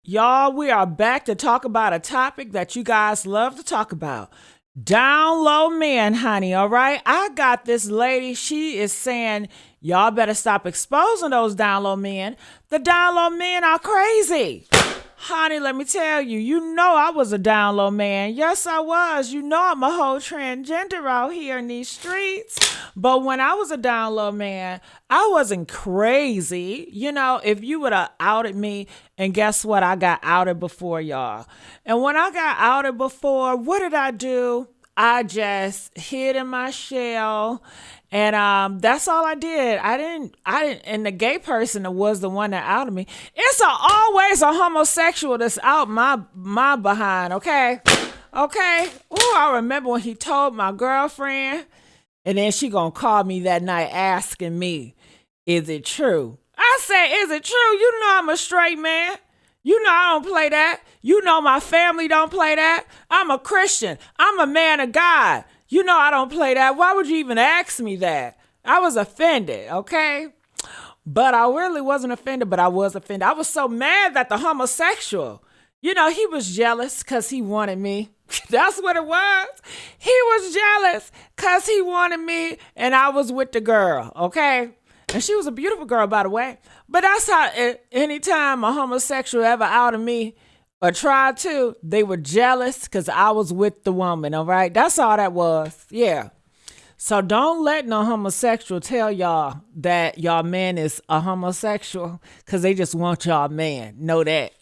Y'all, we are back to talk about a topic that you guys love to talk about. Down low men, honey, all right? I got this lady. She is saying, y'all better stop exposing those down low men. The down low men are crazy. Honey, let me tell you, you know I was a down low man. Yes, I was. You know I'm a whole transgender out here in these streets. But when I was a down low man, I wasn't crazy. You know, if you would have outed me, and guess what? I got outed before y'all. And when I got outed before, what did I do? I just hid in my shell, and that's all I did. I didn't, and the gay person was the one that outed me. Always a homosexual that's out my behind. Okay, okay. Oh, I remember when he told my girlfriend, and then she gonna call me that night asking me, "Is it true?" I said, "Is it true? You know I'm a straight man. You know I don't play that. You know my family don't play that. I'm a Christian. I'm a man of God. You know I don't play that. Why would you even ask me that?" I was offended, okay? But I really wasn't offended, but I was offended. I was so mad that the homosexual, he was jealous because he wanted me. That's what it was. He was jealous because he wanted me, and I was with the girl, okay? And she was a beautiful girl, by the way. But that's how, anytime a homosexual ever outed me or tried to, they were jealous because I was with the woman, all right? That's all that was. Yeah. So don't let no homosexual tell y'all that y'all man is a homosexual because they just want y'all man. Know that.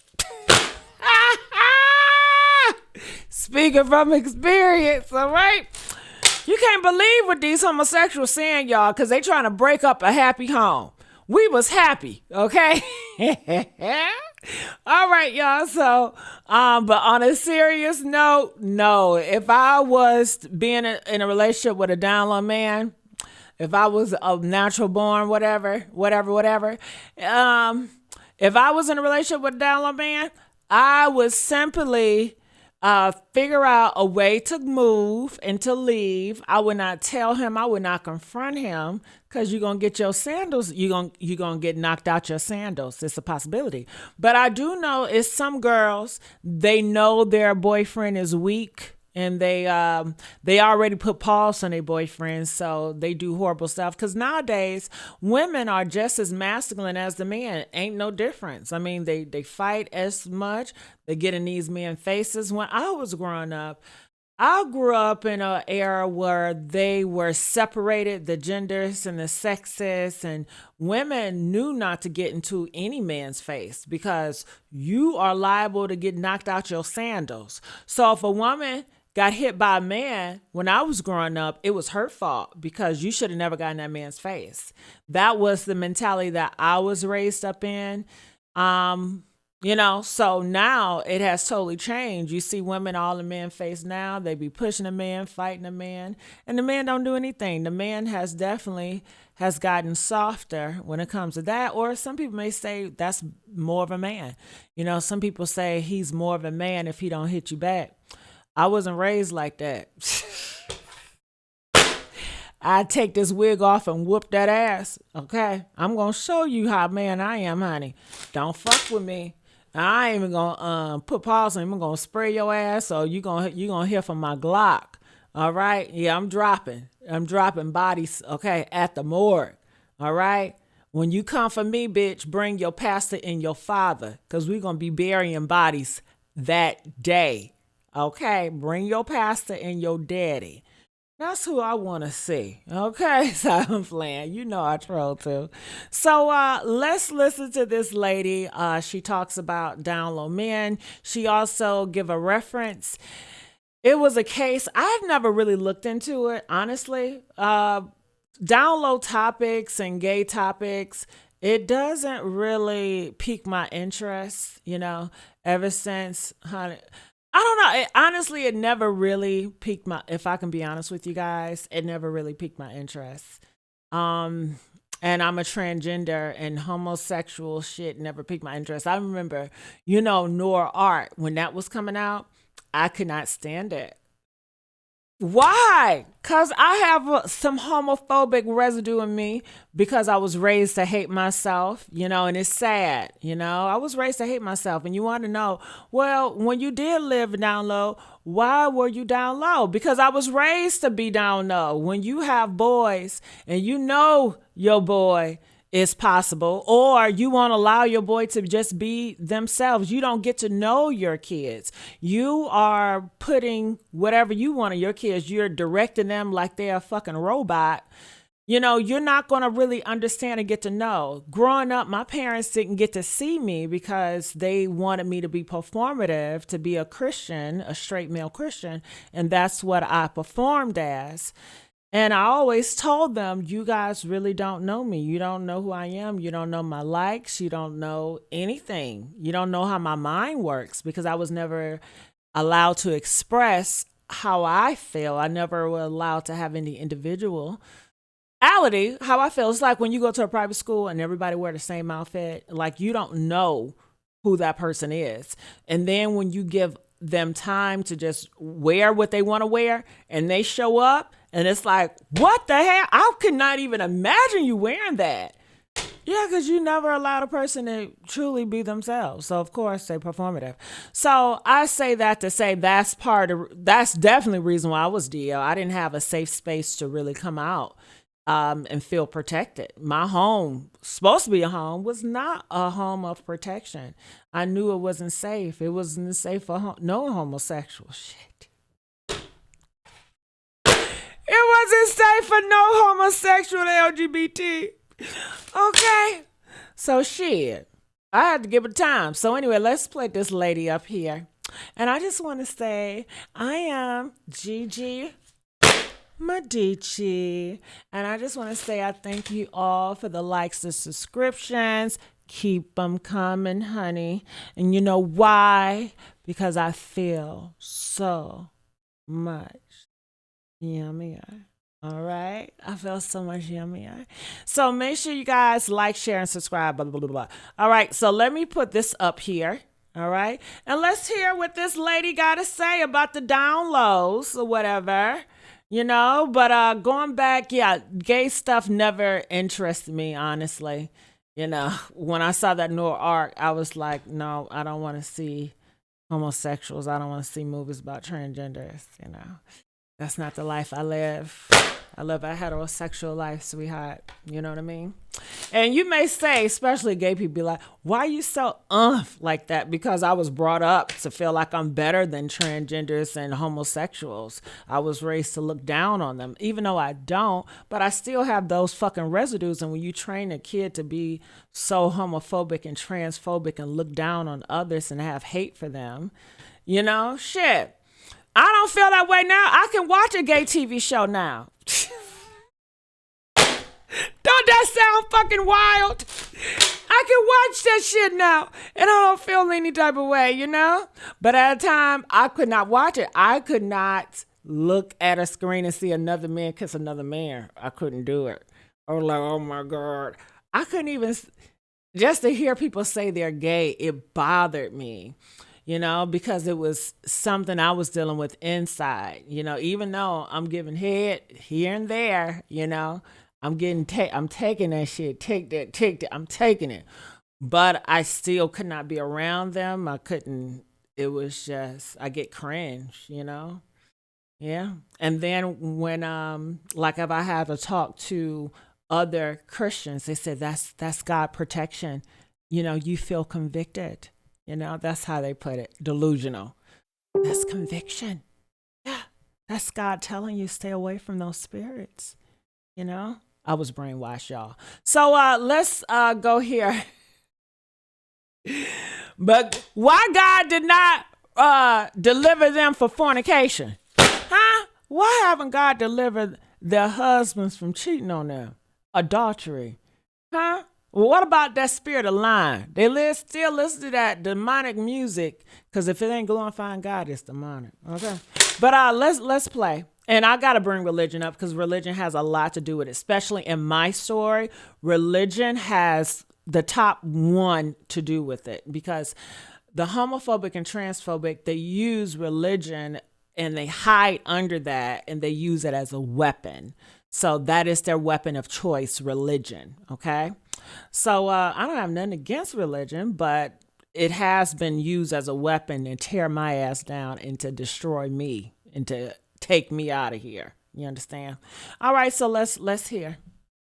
Speaking from experience, all right? You can't believe what these homosexuals saying, y'all, because they trying to break up a happy home. We was happy, okay? All right, y'all. So, but on a serious note, no. If I was being in a relationship with a down low man, if I was a natural born, whatever, if I was in a relationship with a down low man, I would simply figure out a way to move and to leave. I would not tell him. I would not confront him because you're gonna get your sandals. You're gonna get knocked out your sandals. It's a possibility. But I do know it's some girls. They know their boyfriend is weak. And they already put pause on their boyfriends, so they do horrible stuff. Because nowadays, women are just as masculine as the men. Ain't no difference. I mean, they fight as much. They get in these men's faces. When I was growing up, I grew up in an era where they were separated, the genders and the sexes, and women knew not to get into any man's face because you are liable to get knocked out your sandals. So if a woman got hit by a man when I was growing up, it was her fault because you should have never gotten that man's face. That was the mentality that I was raised up in. So now it has totally changed. You see women all in men's face now. They be pushing a man, fighting a man, and the man don't do anything. The man has definitely has gotten softer when it comes to that. Or some people may say that's more of a man. Some people say he's more of a man if he don't hit you back. I wasn't raised like that. I take this wig off and whoop that ass. Okay, I'm gonna show you how man I am, honey. Don't fuck with me. I ain't even gonna put pause on. I'm gonna spray your ass, or you gonna hear from my Glock. All right, yeah, I'm dropping bodies. Okay, at the morgue. All right. When you come for me, bitch, bring your pastor and your father, cause we're gonna be burying bodies that day. Okay, bring your pastor and your daddy. That's who I want to see. Okay, so I'm playing. I troll too. So let's listen to this lady. She talks about down low men. She also give a reference. It was a case. I've never really looked into it, honestly. Down low topics and gay topics, it doesn't really pique my interest, ever since, honey. I don't know. Honestly, it never really piqued if I can be honest with you guys, it never really piqued my interest. Um, and I'm a transgender, and homosexual shit never piqued my interest. I remember, Noir Art, when that was coming out, I could not stand it. Why? Because I have some homophobic residue in me because I was raised to hate myself, and it's sad, I was raised to hate myself. And you want to know, well, when you did live down low, why were you down low? Because I was raised to be down low. When you have boys and your boy is possible, or you won't allow your boy to just be themselves. You don't get to know your kids. You are putting whatever you want on your kids. You're directing them like they're a fucking robot. You're not going to really understand and get to know. Growing up, my parents didn't get to see me because they wanted me to be performative, to be a Christian, a straight male Christian. And that's what I performed as. And I always told them, you guys really don't know me. You don't know who I am. You don't know my likes. You don't know anything. You don't know how my mind works, because I was never allowed to express how I feel. I never was allowed to have any individuality, how I feel. It's like when you go to a private school and everybody wear the same outfit, like you don't know who that person is. And then when you give them time to just wear what they want to wear and they show up, and it's like, what the hell? I could not even imagine you wearing that. Yeah, because you never allowed a person to truly be themselves. So, of course, they're performative. So, I say that to say that's definitely the reason why I was DL. I didn't have a safe space to really come out and feel protected. My home, supposed to be a home, was not a home of protection. I knew it wasn't safe. It wasn't safe for no homosexual shit. It wasn't safe for no homosexual LGBT. Okay. So shit. I had to give it time. So anyway, let's play this lady up here. And I just want to say, I am Gigi Medici. And I just want to say I thank you all for the likes and subscriptions. Keep them coming, honey. And you know why? Because I feel so much yummier. All right. I feel so much yummier. So make sure you guys like, share, and subscribe. Blah, blah, blah, blah. All right. So let me put this up here. All right. And let's hear what this lady got to say about the downloads or whatever. But going back, yeah, gay stuff never interested me, honestly. When I saw that Noir arc, I was like, no, I don't want to see homosexuals. I don't want to see movies about transgenders. That's not the life I live. I live a heterosexual life, sweetheart. You know what I mean? And you may say, especially gay people, be like, why are you so like that? Because I was brought up to feel like I'm better than transgenders and homosexuals. I was raised to look down on them, even though I don't. But I still have those fucking residues. And when you train a kid to be so homophobic and transphobic and look down on others and have hate for them, shit. I don't feel that way now. I can watch a gay TV show now. Don't that sound fucking wild? I can watch that shit now and I don't feel any type of way, But at a time, I could not watch it. I could not look at a screen and see another man kiss another man. I couldn't do it. I was like, oh my God. I couldn't even, just to hear people say they're gay, it bothered me. Because it was something I was dealing with inside, even though I'm giving head here and there, I'm taking that shit, take that, I'm taking it. But I still could not be around them. I couldn't, it was just, I get cringe, Yeah. And then when, like if I had to talk to other Christians, they said, that's God protection. You feel convicted. That's how they put it. Delusional. That's conviction. Yeah. That's God telling you stay away from those spirits. I was brainwashed, y'all. So let's go here. But why God did not deliver them for fornication? Huh? Why haven't God delivered their husbands from cheating on them? Adultery. Huh? Well, what about that spirit of lying? They still listen to that demonic music, because if it ain't glorifying God, it's demonic. Okay, but let's play. And I gotta bring religion up because religion has a lot to do with it, especially in my story. Religion has the top one to do with it because the homophobic and transphobic, they use religion and they hide under that and they use it as a weapon. So that is their weapon of choice, religion. Okay. So I don't have nothing against religion, but it has been used as a weapon to tear my ass down and to destroy me and to take me out of here. You understand? All right, so let's hear.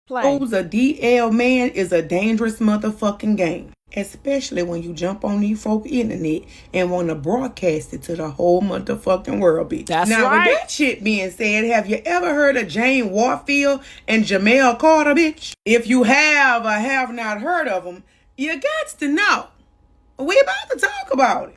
Play. Who's a DL man is a dangerous motherfucking game. Especially when you jump on these folk internet and want to broadcast it to the whole motherfucking world, bitch. That's now, right. with that shit being said, have you ever heard of Jane Warfield and Jamel Carter, bitch? If you have or have not heard of them, you got to know. We about to talk about it.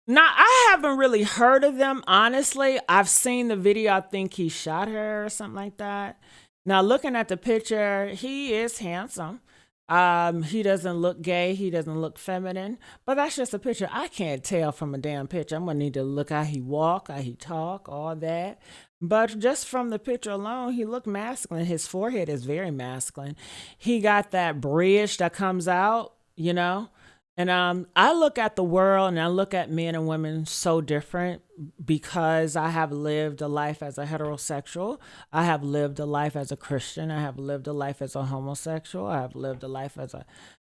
Now, I haven't really heard of them, honestly. I've seen the video. I think he shot her or something like that. Now, looking at the picture, he is handsome. He doesn't look gay. He doesn't look feminine. But that's just a picture. I can't tell from a damn picture. I'm going to need to look how he walk, how he talk, all that. But just from the picture alone, he looked masculine. His forehead is very masculine. He got that bridge that comes out, you know. And I look at the world and I look at men and women so different because I have lived a life as a heterosexual. I have lived a life as a Christian. I have lived a life as a homosexual. I have lived a life as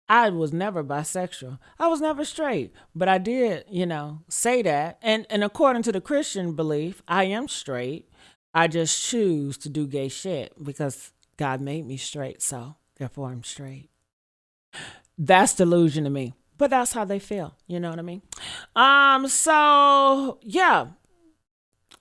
I was never bisexual. I was never straight. But I did, say that. And according to the Christian belief, I am straight. I just choose to do gay shit because God made me straight. So therefore I'm straight. That's delusion to me. But that's how they feel. You know what I mean? So yeah,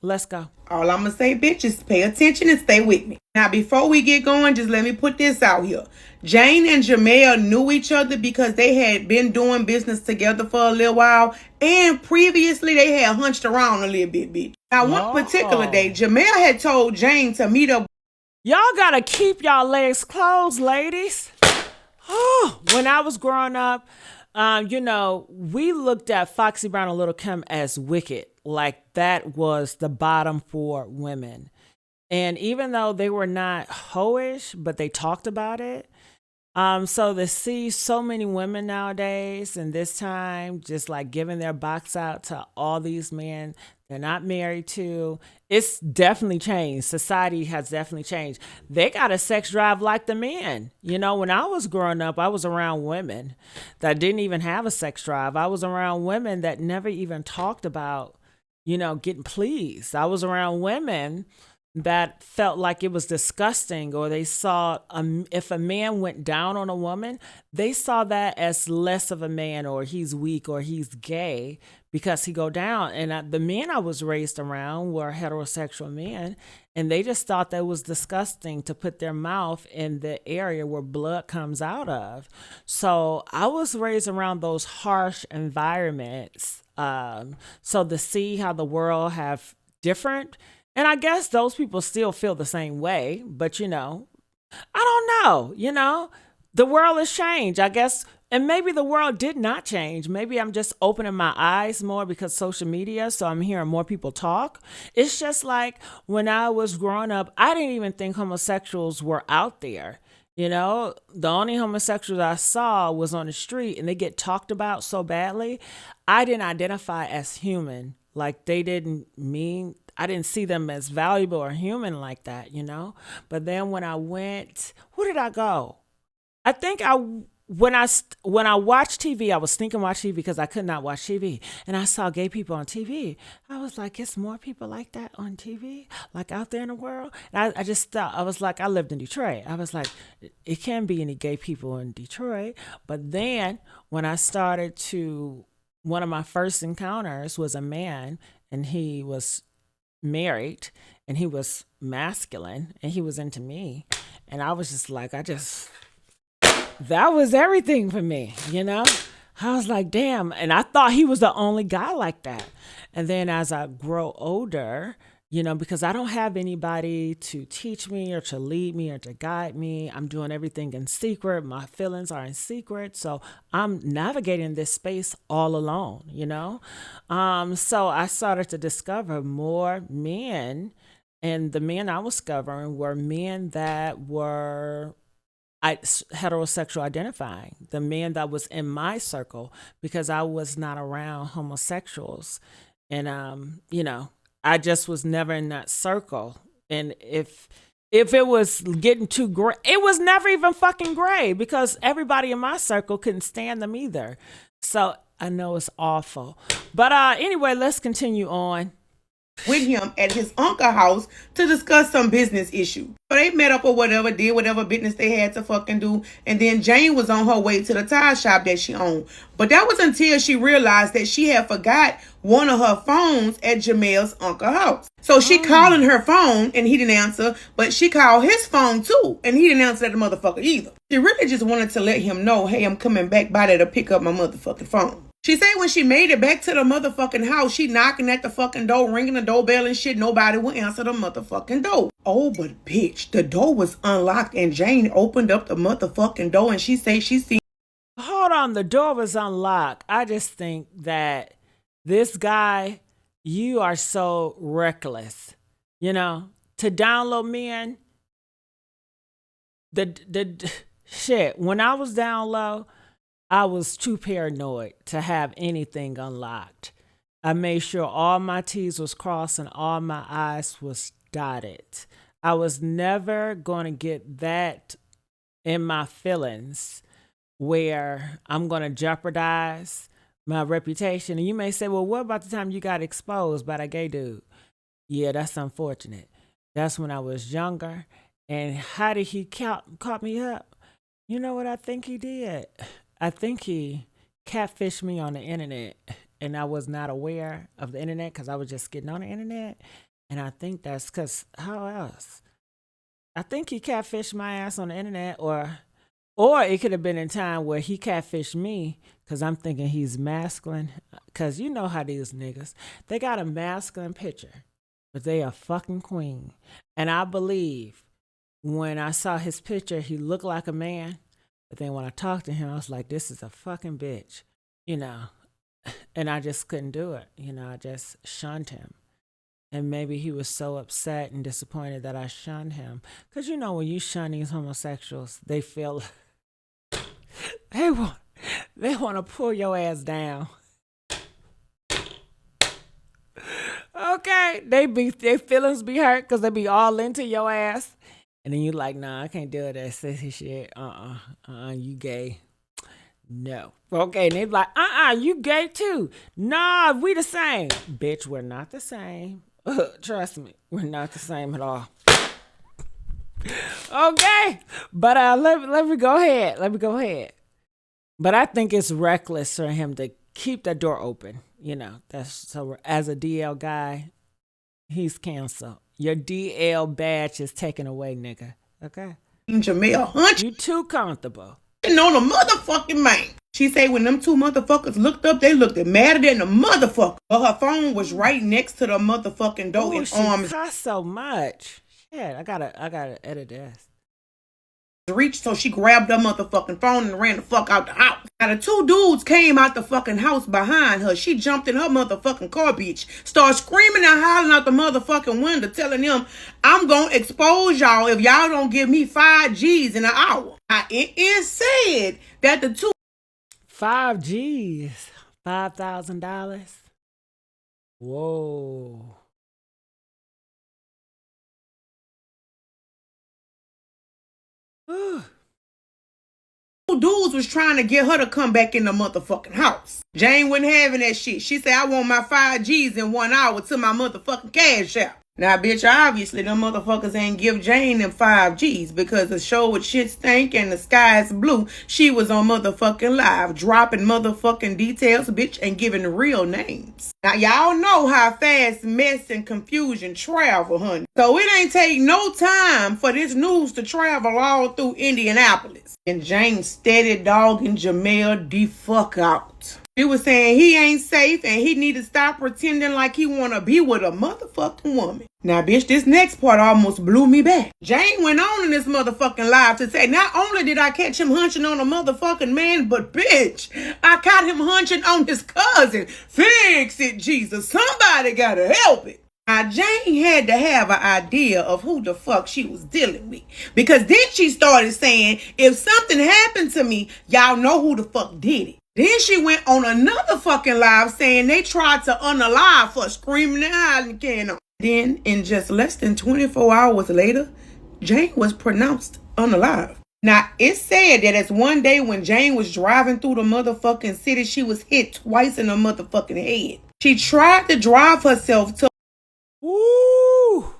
let's go. All I'm going to say, bitches, pay attention and stay with me. Now, before we get going, just let me put this out here. Jane and Jamel knew each other because they had been doing business together for a little while. And previously, they had hunched around a little bit, bitch. Now, one particular day, Jamel had told Jane to meet up. Y'all got to keep y'all legs closed, ladies. When I was growing up, we looked at Foxy Brown and Little Kim as wicked. Like that was the bottom for women. And even though they were not hoish, but they talked about it. So to see so many women nowadays and this time just like giving their box out to all these men they're not married to, it's definitely changed. Society has definitely changed. They got a sex drive like the men. When I was growing up, I was around women that didn't even have a sex drive. I was around women that never even talked about, getting pleased. I was around women that felt like it was disgusting, or they saw if a man went down on a woman, they saw that as less of a man, or he's weak, or he's gay because he go down. And the men I was raised around were heterosexual men, and they just thought that was disgusting to put their mouth in the area where blood comes out of. So I was raised around those harsh environments. So to see how the world have different. And I guess those people still feel the same way, but I don't know, the world has changed, I guess. And maybe the world did not change. Maybe I'm just opening my eyes more because social media. So I'm hearing more people talk. It's just like when I was growing up, I didn't even think homosexuals were out there. The only homosexuals I saw was on the street and they get talked about so badly. I didn't identify as human. Like I didn't see them as valuable or human like that, But then when I went, where did I go? I think when I watched TV, I was thinking watch TV because I could not watch TV. And I saw gay people on TV. I was like, it's more people like that on TV, like out there in the world. And I just thought, I was like, I lived in Detroit. I was like, it can't be any gay people in Detroit. But then when I started one of my first encounters was a man, and he was married and he was masculine and he was into me. And I was just like, that was everything for me, I was like, damn. And I thought he was the only guy like that. And then as I grow older, because I don't have anybody to teach me or to lead me or to guide me. I'm doing everything in secret. My feelings are in secret. So I'm navigating this space all alone, So I started to discover more men, and the men I was discovering were men that were heterosexual identifying, the men that was in my circle, because I was not around homosexuals. And, I just was never in that circle. And if it was getting too gray, it was never even fucking gray because everybody in my circle couldn't stand them either. So I know it's awful. But anyway, let's continue on. With him at his uncle's house to discuss some business issue. So they met up or whatever, did whatever business they had to fucking do. And then Jane was on her way to the tire shop that she owned. But that was until she realized that she had forgot one of her phones at Jamel's uncle's house. So she calling her phone and he didn't answer, but she called his phone too and he didn't answer that motherfucker either. She really just wanted to let him know, hey, I'm coming back by there to pick up my motherfucking phone. She said when she made it back to the motherfucking house, she knocking at the fucking door, ringing the doorbell and shit. Nobody would answer the motherfucking door. Oh, but bitch, the door was unlocked and Jane opened up the motherfucking door and she said she seen. Hold on, the door was unlocked. I just think that this guy, you are so reckless. You know, to download men, the shit, when I was down low, I was too paranoid to have anything unlocked. I made sure all my T's was crossed and all my I's was dotted. I was never going to get that in my feelings where I'm going to jeopardize my reputation. And you may say, well, what about the time you got exposed by that gay dude? Yeah, that's unfortunate. That's when I was younger. And how did he caught me up? You know what I think he did? I think he catfished me on the internet and I was not aware of the internet because I was just getting on the internet. And I think that's because how else? I think he catfished my ass on the internet or it could have been in time where he catfished me because I'm thinking he's masculine. Because you know how these niggas, they got a masculine picture, but they a fucking queen. And I believe when I saw his picture, he looked like a man. But then when I talked to him, I was like, this is a fucking bitch, you know. And I just couldn't do it. You know, I just shunned him. And maybe he was so upset and disappointed that I shunned him. Because, you know, when you shun these homosexuals, they feel they want to pull your ass down. Okay, their feelings be hurt because they be all into your ass. And then you like, nah, I can't do that sissy shit. You gay. No. Okay, and they be like, you gay too. Nah, we the same. Bitch, we're not the same. Trust me, we're not the same at all. Okay, but let me go ahead. But I think it's reckless for him to keep the door open. You know, that's so as a DL guy, he's canceled. Your DL badge is taken away, nigga. Okay? Jamel Hunt. You too comfortable. On the motherfucking man. She say when them two motherfuckers looked up, they looked madder than the motherfucker. But her phone was right next to the motherfucking door in arms. She cussed so much. Shit, I gotta edit this. Reached, so she grabbed her motherfucking phone and ran the fuck out the house. Now the two dudes came out the fucking house behind her. She jumped in her motherfucking car, bitch. Started screaming and hollering out the motherfucking window, telling them, I'm gonna expose y'all if y'all don't give me 5 G's in an hour. Now, it is said that the two 5 G's, $5,000. Whoa. dudes was trying to get her to come back in the motherfucking house. Jane wasn't having that shit. She said, I want my 5 G's in 1 hour to my motherfucking cash out. Now, bitch, obviously, them motherfuckers ain't give Jane them 5 G's because the show with shit stank and the sky is blue. She was on motherfucking live, dropping motherfucking details, bitch, and giving real names. Now, y'all know how fast mess and confusion travel, honey. So it ain't take no time for this news to travel all through Indianapolis. And Jane steady dogging Jamel the fuck out. She was saying he ain't safe and he need to stop pretending like he want to be with a motherfucking woman. Now, bitch, this next part almost blew me back. Jane went on in this motherfucking live to say, not only did I catch him hunching on a motherfucking man, but bitch, I caught him hunching on his cousin. Fix it, Jesus. Somebody gotta help it. Now, Jane had to have an idea of who the fuck she was dealing with. Because then she started saying, if something happened to me, y'all know who the fuck did it. Then she went on another fucking live saying they tried to unalive her, screaming and hiding can on. Then, in just less than 24 hours later, Jane was pronounced unalive. Now, it's said that it's one day when Jane was driving through the motherfucking city, she was hit twice in the motherfucking head. She tried to drive herself to... Woo!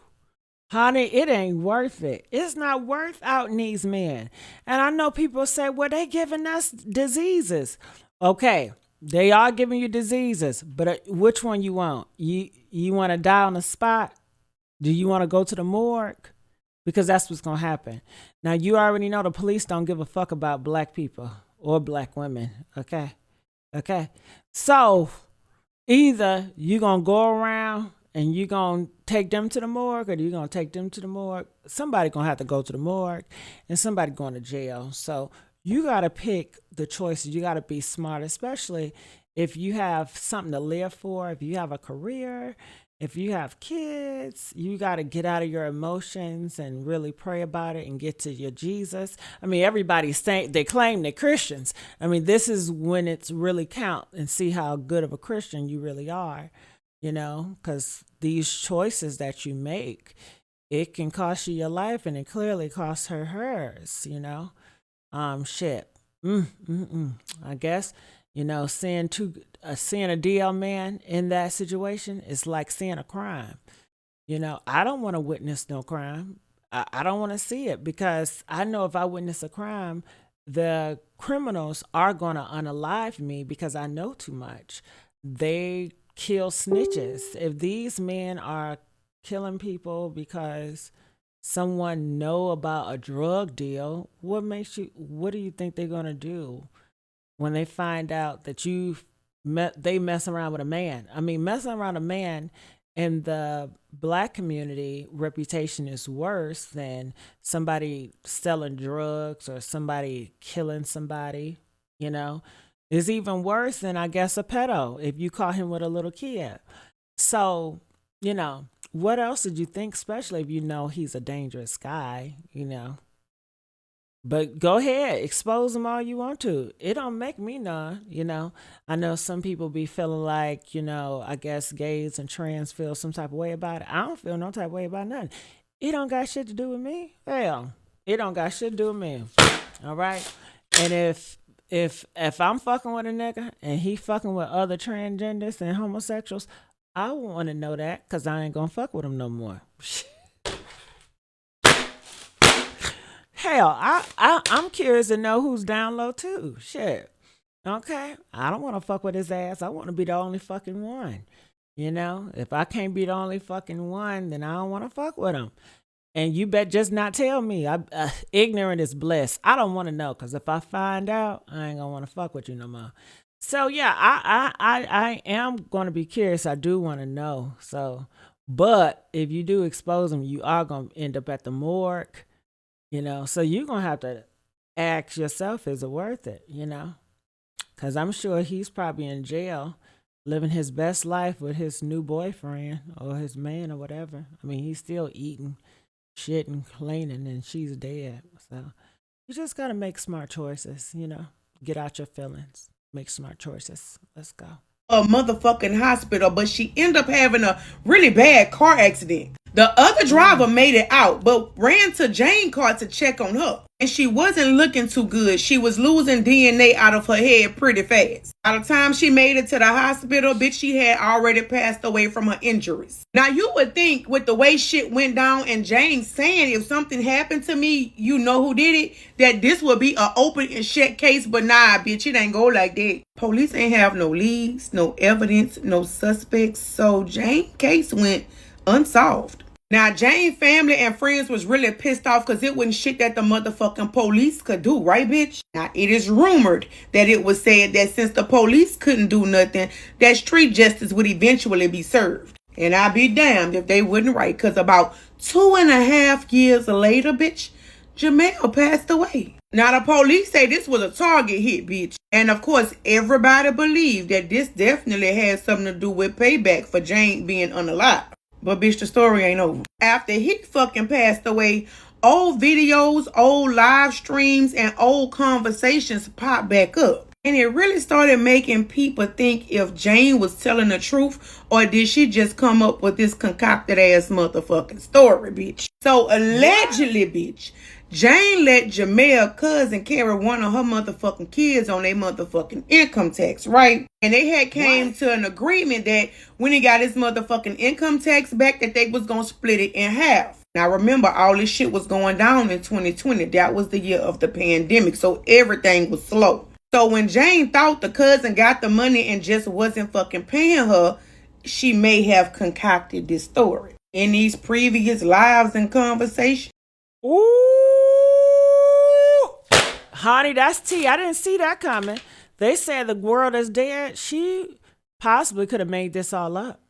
Honey, it ain't worth it. It's not worth outing these men. And I know people say, well, they giving us diseases. Okay, they are giving you diseases, but which one you want? You want to die on the spot? Do you want to go to the morgue? Because that's what's going to happen. Now, you already know the police don't give a fuck about black people or black women, okay? Okay? So, either you going to go around and you going to take them to the morgue, or you going to take them to the morgue. Somebody going to have to go to the morgue, and somebody going to jail. So, you got to pick the choices. You got to be smart, especially if you have something to live for, if you have a career, if you have kids. You got to get out of your emotions and really pray about it and get to your Jesus. I mean, everybody's saying, they claim they're Christians. I mean, this is when it's really count, and see how good of a Christian you really are, you know, because these choices that you make, it can cost you your life, and it clearly cost her hers, you know. Shit. I guess, you know, seeing a DL man in that situation is like seeing a crime. You know, I don't want to witness no crime. I don't want to see it, because I know if I witness a crime, the criminals are going to unalive me, because I know too much. They kill snitches. If these men are killing people because someone know about a drug deal, what do you think they're going to do when they find out that they mess around with a man? I mean, messing around a man in the black community, reputation is worse than somebody selling drugs or somebody killing somebody, you know. It's even worse than, I guess, a pedo if you caught him with a little kid. So, you know, what else did you think, especially if you know he's a dangerous guy, you know? But go ahead, expose him all you want to. It don't make me none, you know. I know some people be feeling like, you know, I guess gays and trans feel some type of way about it. I don't feel no type of way about nothing. It don't got shit to do with me. Hell, it don't got shit to do with me. All right? And if I'm fucking with a nigga and he fucking with other transgenders and homosexuals, I want to know that, because I ain't gonna fuck with him no more. Hell, I'm curious to know who's down low too. Shit. Okay? I don't want to fuck with his ass. I want to be the only fucking one. You know? If I can't be the only fucking one, then I don't want to fuck with him. And you bet just not tell me. Ignorant is bliss. I don't want to know, because if I find out, I ain't gonna want to fuck with you no more. So yeah, I am going to be curious. I do want to know. So, but if you do expose them, you are going to end up at the morgue, you know. So you're going to have to ask yourself, is it worth it, you know? Because I'm sure he's probably in jail living his best life with his new boyfriend or his man or whatever. I mean, he's still eating, shitting, cleaning, and she's dead. So you just got to make smart choices, you know. Get out your feelings. Make smart choices. Let's go. A motherfucking hospital, but she ended up having a really bad car accident. The other driver made it out, but ran to Jane's car to check on her. And she wasn't looking too good. She was losing DNA out of her head pretty fast. By the time she made it to the hospital, bitch, she had already passed away from her injuries. Now, you would think with the way shit went down and Jane saying, if something happened to me, you know who did it, that this would be an open and shut case. But nah, bitch, it ain't go like that. Police ain't have no leads, no evidence, no suspects. So Jane's case went unsolved. Now, Jane's family and friends was really pissed off, because it wasn't shit that the motherfucking police could do, right, bitch? Now, it is rumored that it was said that since the police couldn't do nothing, that street justice would eventually be served. And I'd be damned if they wouldn't right, because about 2.5 years later, bitch, Jamel passed away. Now, the police say this was a target hit, bitch. And of course, everybody believed that this definitely had something to do with payback for Jane being unalive. But bitch, the story ain't over. After he fucking passed away, old videos, old live streams, and old conversations popped back up. And it really started making people think if Jane was telling the truth or did she just come up with this concocted ass motherfucking story, bitch. So allegedly, bitch, Jane let Jamel cousin carry one of her motherfucking kids on their motherfucking income tax, right? And they had came to an agreement that when he got his motherfucking income tax back, that they was gonna split it in half. Now remember, all this shit was going down in 2020. That was the year of the pandemic, so everything was slow. So when Jane thought the cousin got the money and just wasn't fucking paying her, she may have concocted this story. In these previous lives and conversations. Ooh, honey, that's tea. I didn't see that coming. They said the world is dead. She possibly could have made this all up.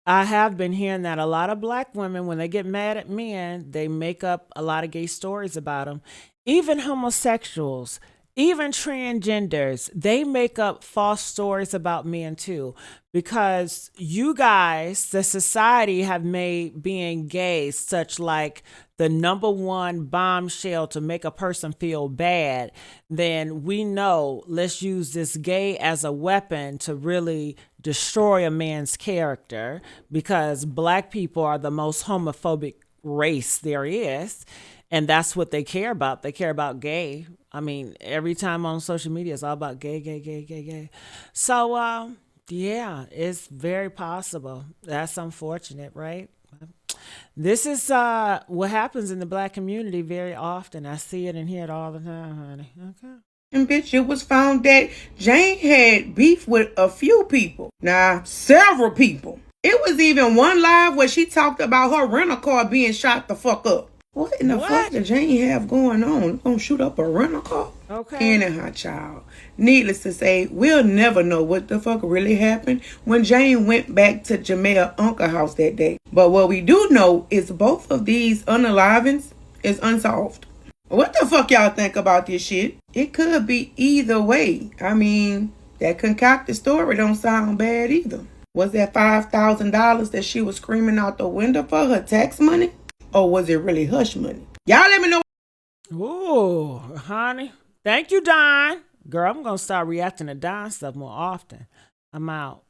I have been hearing that a lot of black women, when they get mad at men, they make up a lot of gay stories about them. Even homosexuals, even transgenders, they make up false stories about men too, because you guys, the society, have made being gay such like the number one bombshell to make a person feel bad. Then we know, let's use this gay as a weapon to really destroy a man's character, because black people are the most homophobic race there is. And that's what they care about. They care about gay. I mean, every time on social media, it's all about gay, gay, gay, gay, gay. So, yeah, it's very possible. That's unfortunate, right? This is what happens in the black community very often. I see it and hear it all the time, honey. Okay. And bitch, it was found that Jane had beef with a few people. Nah, several people. It was even one live where she talked about her rental car being shot the fuck up. What in the fuck did Jane have going on? Gonna shoot up a rental car? Okay. Anyhow, child. Needless to say, we'll never know what the fuck really happened when Jane went back to Jamel's uncle's house that day. But what we do know is both of these unalivings is unsolved. What the fuck y'all think about this shit? It could be either way. I mean, that concocted story don't sound bad either. Was that $5,000 that she was screaming out the window for her tax money? Or was it really hush money? Y'all let me know. Ooh, honey. Thank you, Don. Girl, I'm going to start reacting to Don stuff more often. I'm out.